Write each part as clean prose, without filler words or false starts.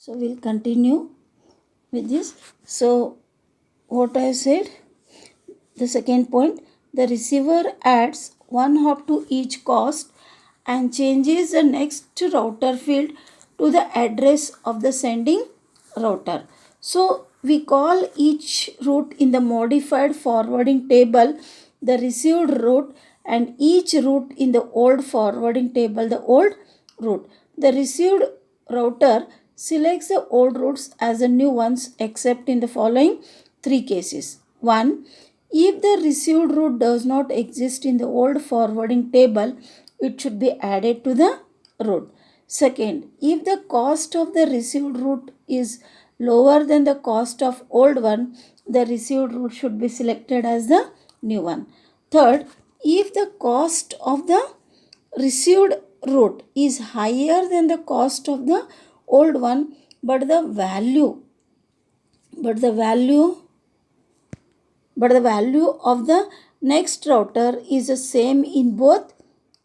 So we'll continue with this. So what I said, the second point, the receiver adds one hop to each cost and changes the next router field to the address of the sending router. So we call each route in the modified forwarding table the received route, and each route in the old forwarding table the old route. The received router selects the old routes as the new ones except in the following three cases. 1. If the received route does not exist in the old forwarding table, it should be added to the route. Second, if the cost of the received route is lower than the cost of old one, the received route should be selected as the new one. Third, if the cost of the received route is higher than the cost of the old one, but the value but the value but the value of the next router is the same in both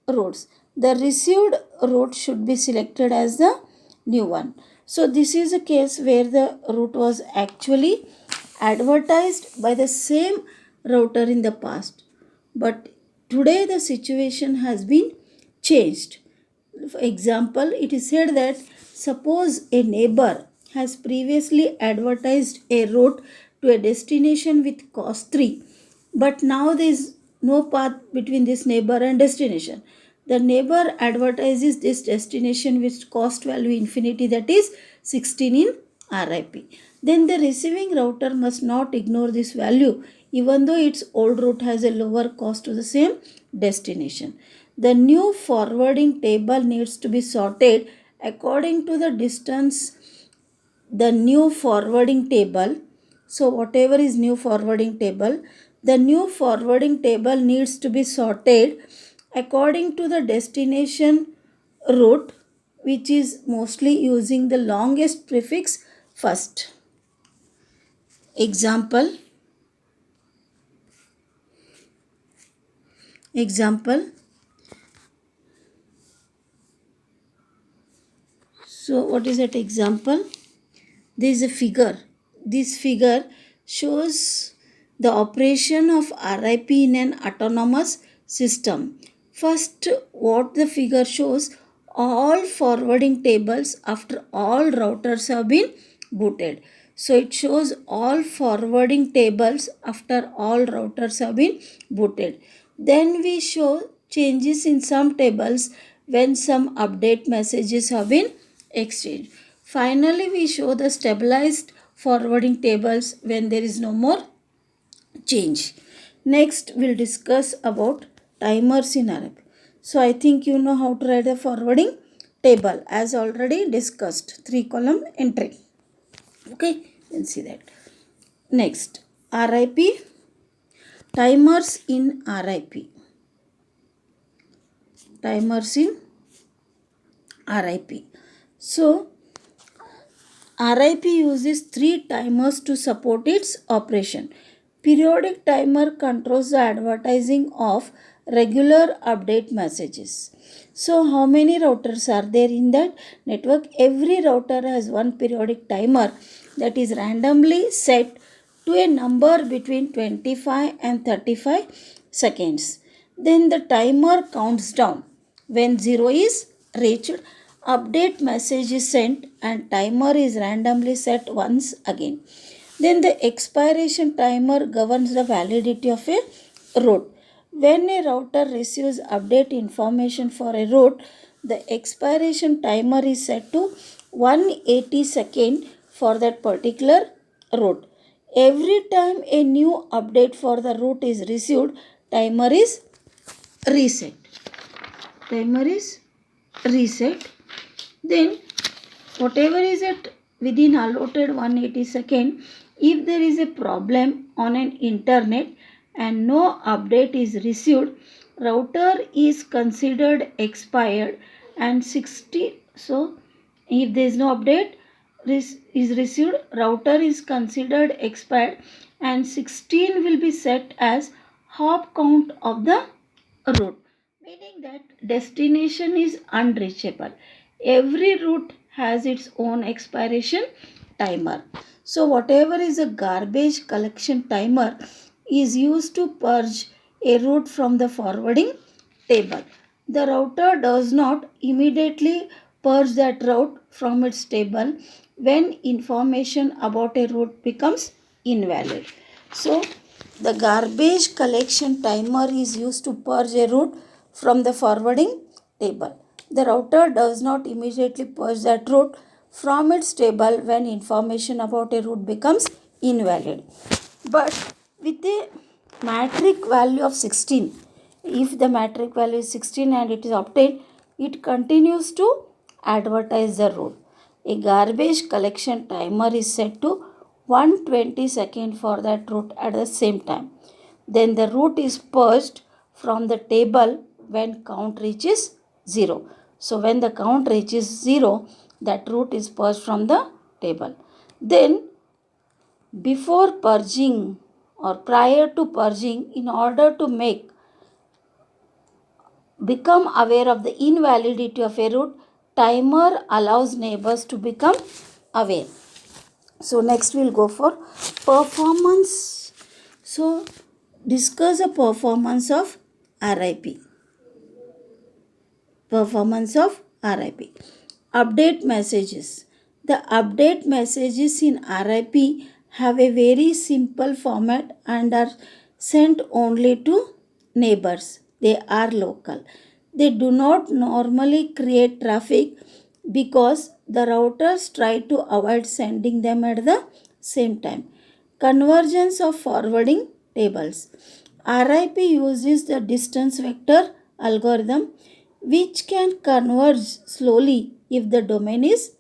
routes, the received route should be selected as the new one. So this is a case where the route was actually advertised by the same router in the past, but today the situation has been changed. For example, it is said that suppose a neighbor has previously advertised a route to a destination with cost 3, but now there is no path between this neighbor and destination. The neighbor advertises this destination with cost value infinity, that is 16 in RIP. Then the receiving router must not ignore this value even though its old route has a lower cost to the same destination. The new forwarding table needs to be sorted according to the distance. The new forwarding table, so whatever is new forwarding table, the new forwarding table needs to be sorted according to the destination route, which is mostly using the longest prefix first. Example. So what is that example? There is a figure. This figure shows the operation of RIP in an autonomous system. First, what the figure shows, all forwarding tables after all routers have been booted. So it shows all forwarding tables after all routers have been booted. Then we show changes in some tables when some update messages have been exchanged. Finally, we show the stabilized forwarding tables when there is no more change. Next, we'll discuss about timers in RIP. So, I think you know how to write the forwarding table as already discussed. 3-column entry. Okay, you can see that. Next, RIP. Timers in RIP. Timers in RIP. So, RIP uses 3 timers to support its operation. Periodic timer controls the advertising of regular update messages. So, how many routers are there in that network? Every router has one periodic timer that is randomly set to a number between 25 and 35 seconds. Then the timer counts down. When 0 is reached, update message is sent and timer is randomly set once again. Then the expiration timer governs the validity of a route. When a router receives update information for a route, the expiration timer is set to 180 seconds for that particular route. Every time a new update for the route is received, timer is reset. Timer is reset. Then whatever is it within allotted 180 second, if there is a problem on an internet and no update is received, router is considered expired and 60. So if there is no update is received, router is considered expired and 16 will be set as hop count of the route, meaning that destination is unreachable. Every route has its own expiration timer. So whatever is a garbage collection timer is used to purge a route from the forwarding table. The router does not immediately purge that route from its table when information about a route becomes invalid. So the garbage collection timer is used to purge a route from the forwarding table. The router does not immediately purge that route from its table when information about a route becomes invalid. But with a metric value of 16, if the metric value is 16 and it is obtained, it continues to advertise the route. A garbage collection timer is set to 120 seconds for that route at the same time. Then the route is purged from the table when count reaches 0. So when the count reaches 0, that route is purged from the table. Then before purging or prior to purging, in order to become aware of the invalidity of a route, timer allows neighbors to become aware. So next we'll go for performance. So discuss the performance of RIP. Performance of RIP. Update messages. The update messages in RIP have a very simple format and are sent only to neighbors. They are local. They do not normally create traffic because the routers try to avoid sending them at the same time. Convergence of forwarding tables. RIP uses the distance vector algorithm which can converge slowly if the domain is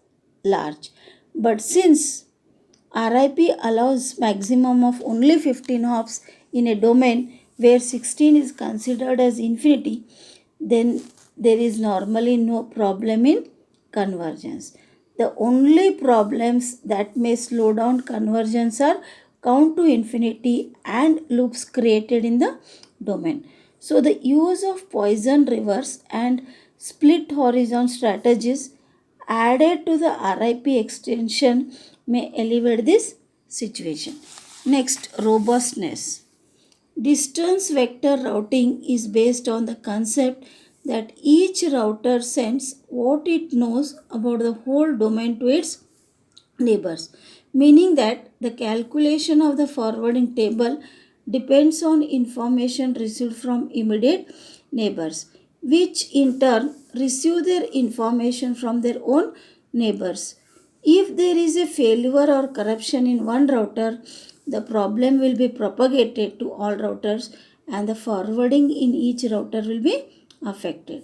large. But since RIP allows maximum of only 15 hops in a domain where 16 is considered as infinity, then there is normally no problem in convergence. The only problems that may slow down convergence are count to infinity and loops created in the domain. So the use of poison rivers and split horizon strategies added to the RIP extension may elevate this situation. Next, robustness. Distance vector routing is based on the concept that each router sends what it knows about the whole domain to its neighbors, meaning that the calculation of the forwarding table depends on information received from immediate neighbors, which in turn receive their information from their own neighbors. If there is a failure or corruption in one router, the problem will be propagated to all routers and the forwarding in each router will be affected.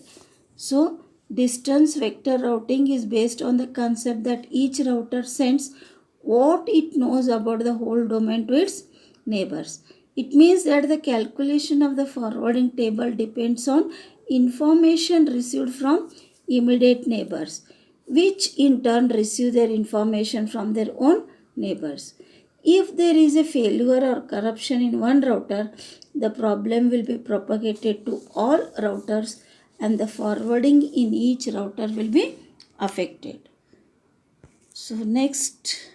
So, distance vector routing is based on the concept that each router sends what it knows about the whole domain to its neighbors. It means that the calculation of the forwarding table depends on information received from immediate neighbors, which in turn receive their information from their own neighbors. If there is a failure or corruption in one router, the problem will be propagated to all routers and the forwarding in each router will be affected. So in next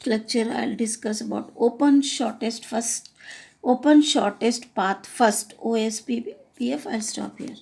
lecture I'll discuss about open shortest path first, OSPF. I'll stop here.